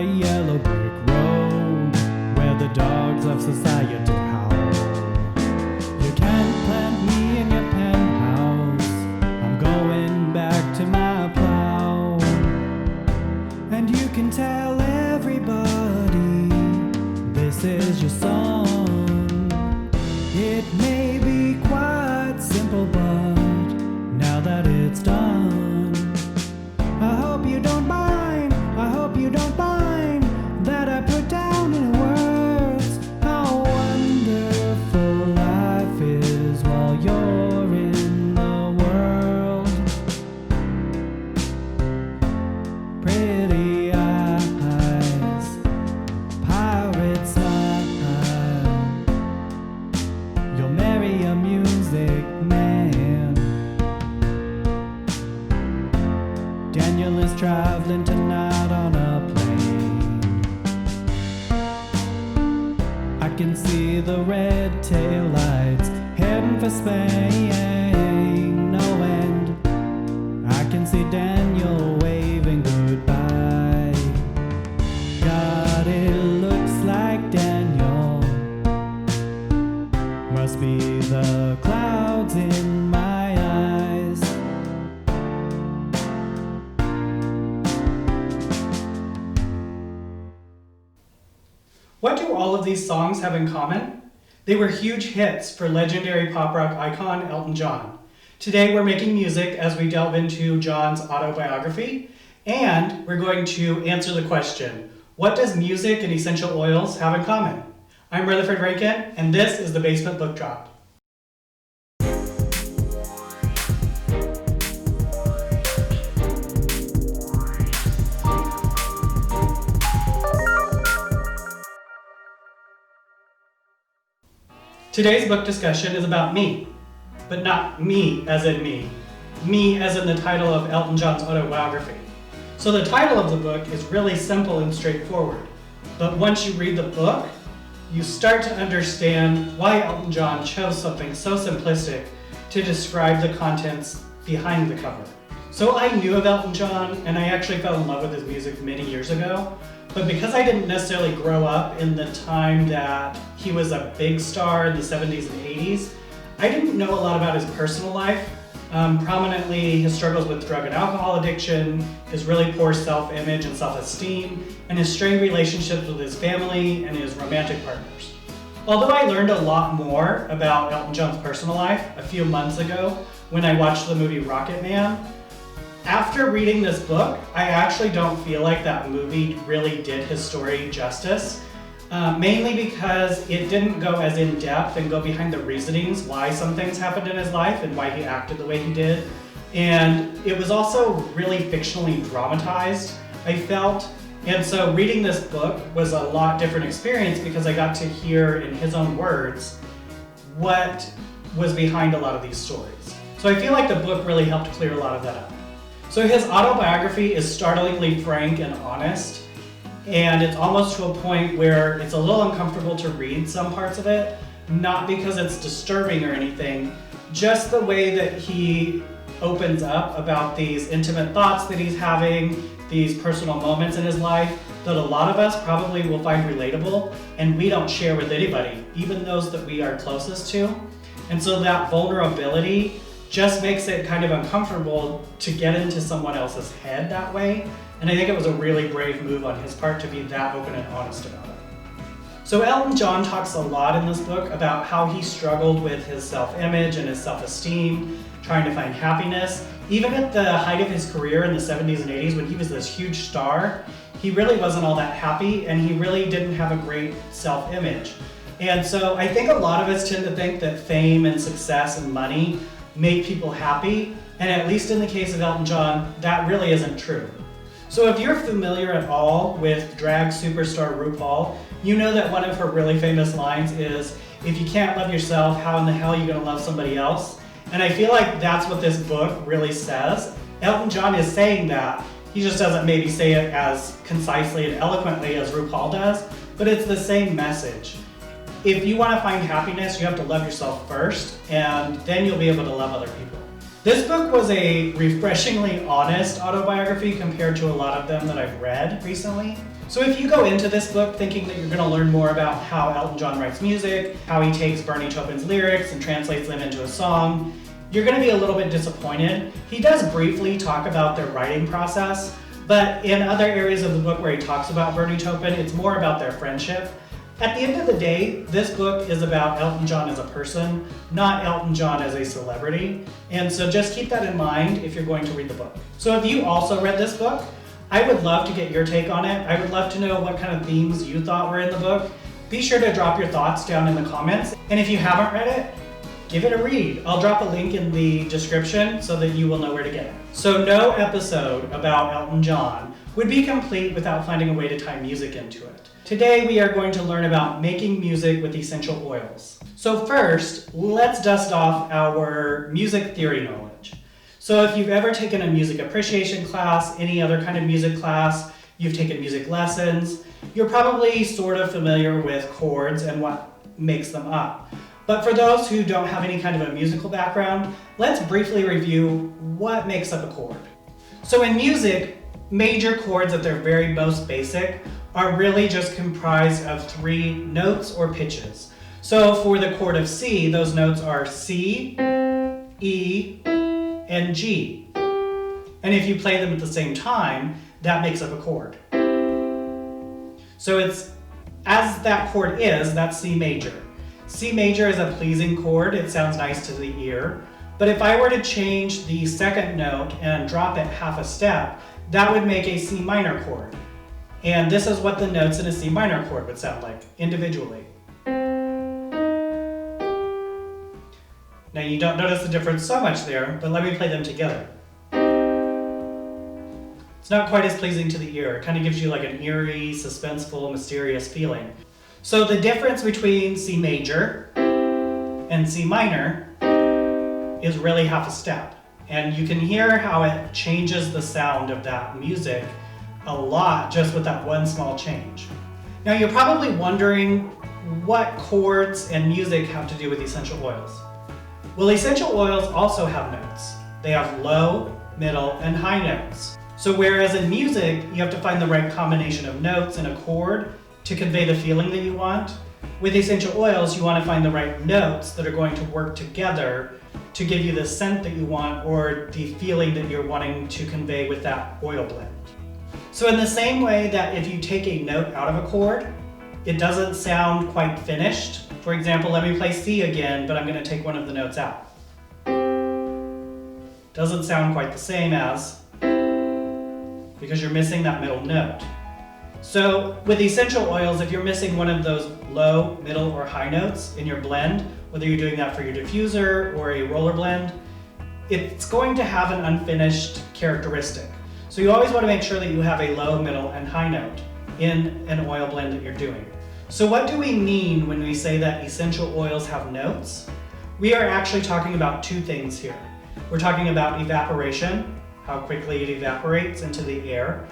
a yellow brick road where the dogs of society howl. You can't plant me in your penthouse. I'm going back to my plow. And you can tell everybody this is your song. It may be quite simple, but now that it's done, I hope you don't mind, I hope you don't mind that I put down in words how wonderful life is while you're in the world. Pretty eyes, pirate smile, you'll marry a music man. Daniel is traveling tonight on a plane. I can see the red tail lights heading for Spain. No end. I can see Daniel waving goodbye. God, it looks like Daniel must be the clouds in my eyes. What do all of these songs have in common? They were huge hits for legendary pop rock icon Elton John. Today we're making music as we delve into John's autobiography, and we're going to answer the question, what does music and essential oils have in common? I'm Rutherford Rankin, and this is the Basement Book Drop. Today's book discussion is about me, but not me as in me as in the title of Elton John's autobiography. So the title of the book is really simple and straightforward, but once you read the book, you start to understand why Elton John chose something so simplistic to describe the contents behind the cover. So I knew of Elton John, and I actually fell in love with his music many years ago, but because I didn't necessarily grow up in the time that he was a big star in the 70s and 80s, I didn't know a lot about his personal life. Prominently, his struggles with drug and alcohol addiction, his really poor self-image and self-esteem, and his strained relationships with his family and his romantic partners. Although I learned a lot more about Elton John's personal life a few months ago when I watched the movie Rocket Man, after reading this book, I actually don't feel like that movie really did his story justice, mainly because it didn't go as in-depth and go behind the reasonings why some things happened in his life and why he acted the way he did. And it was also really fictionally dramatized, I felt. And so reading this book was a lot different experience because I got to hear in his own words what was behind a lot of these stories. So I feel like the book really helped clear a lot of that up. So his autobiography is startlingly frank and honest, and it's almost to a point where it's a little uncomfortable to read some parts of it, not because it's disturbing or anything, just the way that he opens up about these intimate thoughts that he's having, these personal moments in his life that a lot of us probably will find relatable and we don't share with anybody, even those that we are closest to. And so that vulnerability just makes it kind of uncomfortable to get into someone else's head that way. And I think it was a really brave move on his part to be that open and honest about it. So Elton John talks a lot in this book about how he struggled with his self-image and his self-esteem, trying to find happiness. Even at the height of his career in the 70s and 80s when he was this huge star, he really wasn't all that happy and he really didn't have a great self-image. And so I think a lot of us tend to think that fame and success and money make people happy, and at least in the case of Elton John, that really isn't true. So if you're familiar at all with drag superstar RuPaul, you know that one of her really famous lines is, if you can't love yourself, how in the hell are you gonna love somebody else? And I feel like that's what this book really says. Elton John is saying that. He just doesn't maybe say it as concisely and eloquently as RuPaul does, but it's the same message. If you want to find happiness, you have to love yourself first, and then you'll be able to love other people. This book was a refreshingly honest autobiography compared to a lot of them that I've read recently. So if you go into this book thinking that you're going to learn more about how Elton John writes music, how he takes Bernie Taupin's lyrics and translates them into a song, you're going to be a little bit disappointed. He does briefly talk about their writing process, but in other areas of the book where he talks about Bernie Taupin, it's more about their friendship. At the end of the day, this book is about Elton John as a person, not Elton John as a celebrity. And so just keep that in mind if you're going to read the book. So if you also read this book, I would love to get your take on it. I would love to know what kind of themes you thought were in the book. Be sure to drop your thoughts down in the comments. And if you haven't read it, give it a read. I'll drop a link in the description so that you will know where to get it. So no episode about Elton John would be complete without finding a way to tie music into it. Today we are going to learn about making music with essential oils. So first, let's dust off our music theory knowledge. So if you've ever taken a music appreciation class, any other kind of music class, you've taken music lessons, you're probably sort of familiar with chords and what makes them up. But for those who don't have any kind of a musical background, let's briefly review what makes up a chord. So in music, major chords at their very most basic are really just comprised of 3 notes or pitches. So for the chord of C, those notes are C, E, and G. And if you play them at the same time, that makes up a chord. So it's, as that chord is, that's C major. C major is a pleasing chord, it sounds nice to the ear. But if I were to change the second note and drop it half a step, that would make a C minor chord. And this is what the notes in a C minor chord would sound like, individually. Now you don't notice the difference so much there, but let me play them together. It's not quite as pleasing to the ear. It kind of gives you like an eerie, suspenseful, mysterious feeling. So the difference between C major and C minor is really half a step. And you can hear how it changes the sound of that music a lot just with that one small change. Now you're probably wondering what chords and music have to do with essential oils. Well, essential oils also have notes. They have low, middle, and high notes. So whereas in music, you have to find the right combination of notes in a chord to convey the feeling that you want, with essential oils, you want to find the right notes that are going to work together to give you the scent that you want or the feeling that you're wanting to convey with that oil blend. So in the same way that if you take a note out of a chord, it doesn't sound quite finished. For example, let me play C again, but I'm going to take one of the notes out. Doesn't sound quite the same as, because you're missing that middle note. So with essential oils, if you're missing one of those low, middle, or high notes in your blend, whether you're doing that for your diffuser or a roller blend, it's going to have an unfinished characteristic. So you always want to make sure that you have a low, middle, and high note in an oil blend that you're doing. So what do we mean when we say that essential oils have notes? We are actually talking about 2 things here. We're talking about evaporation, how quickly it evaporates into the air,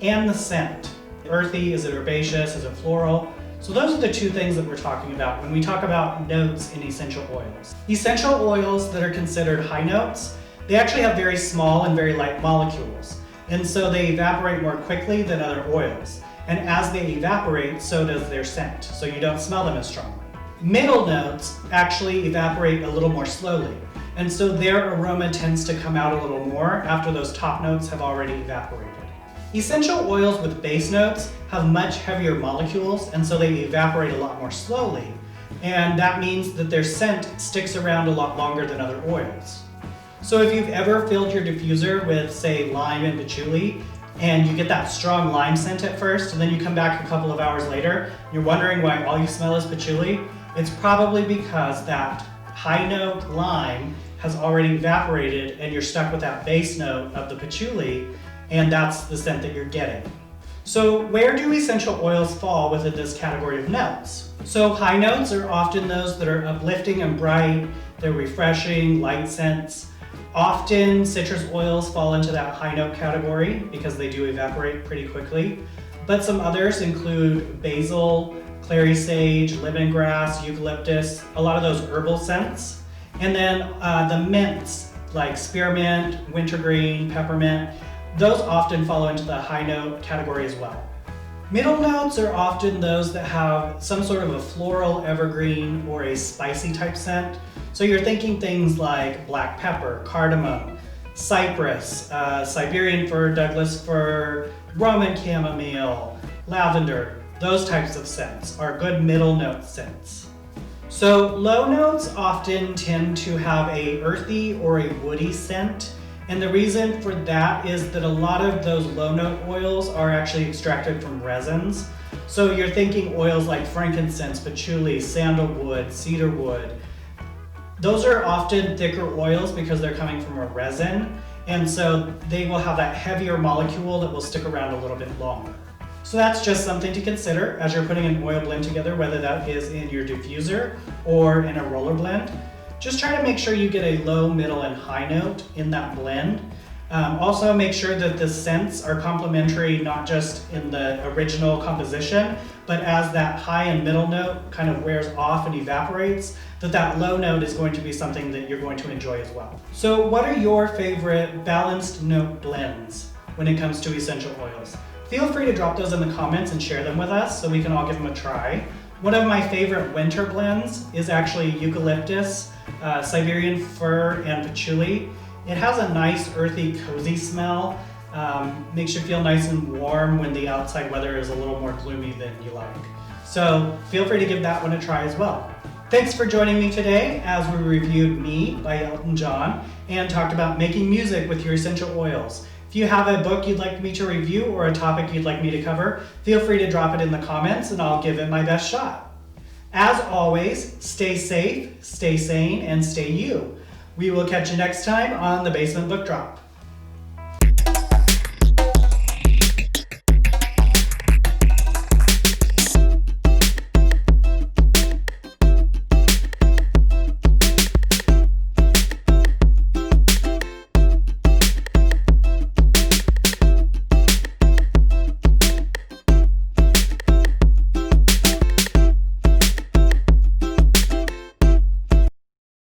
and the scent. Earthy, is it herbaceous, is it floral? So those are the 2 things that we're talking about when we talk about notes in essential oils. Essential oils that are considered high notes, they actually have very small and very light molecules. And so they evaporate more quickly than other oils. And as they evaporate, so does their scent. So you don't smell them as strongly. Middle notes actually evaporate a little more slowly. And so their aroma tends to come out a little more after those top notes have already evaporated. Essential oils with base notes have much heavier molecules, and so they evaporate a lot more slowly. And that means that their scent sticks around a lot longer than other oils. So if you've ever filled your diffuser with, say, lime and patchouli, and you get that strong lime scent at first, and then you come back a couple of hours later, and you're wondering why all you smell is patchouli, it's probably because that high note lime has already evaporated and you're stuck with that base note of the patchouli, and that's the scent that you're getting. So where do essential oils fall within this category of notes? So high notes are often those that are uplifting and bright, they're refreshing, light scents. Often citrus oils fall into that high note category because they do evaporate pretty quickly. But some others include basil, clary sage, lemongrass, eucalyptus, a lot of those herbal scents. And then the mints like spearmint, wintergreen, peppermint, those often fall into the high note category as well. Middle notes are often those that have some sort of a floral, evergreen, or a spicy type scent. So you're thinking things like black pepper, cardamom, cypress, Siberian fir, Douglas fir, Roman chamomile, lavender. Those types of scents are good middle note scents. So low notes often tend to have a earthy or a woody scent. And the reason for that is that a lot of those low note oils are actually extracted from resins. So you're thinking oils like frankincense, patchouli, sandalwood, cedarwood. Those are often thicker oils because they're coming from a resin. And so they will have that heavier molecule that will stick around a little bit longer. So that's just something to consider as you're putting an oil blend together, whether that is in your diffuser or in a roller blend. Just try to make sure you get a low, middle, and high note in that blend. Also make sure that the scents are complementary, not just in the original composition, but as that high and middle note kind of wears off and evaporates, that low note is going to be something that you're going to enjoy as well. So what are your favorite balanced note blends when it comes to essential oils? Feel free to drop those in the comments and share them with us so we can all give them a try. One of my favorite winter blends is actually Eucalyptus, Siberian Fir, and Patchouli. It has a nice earthy, cozy smell. Makes you feel nice and warm when the outside weather is a little more gloomy than you like. So feel free to give that one a try as well. Thanks for joining me today as we reviewed Me by Elton John and talked about making music with your essential oils. If you have a book you'd like me to review or a topic you'd like me to cover, feel free to drop it in the comments and I'll give it my best shot. As always, stay safe, stay sane, and stay you. We will catch you next time on the Basement Book Drop.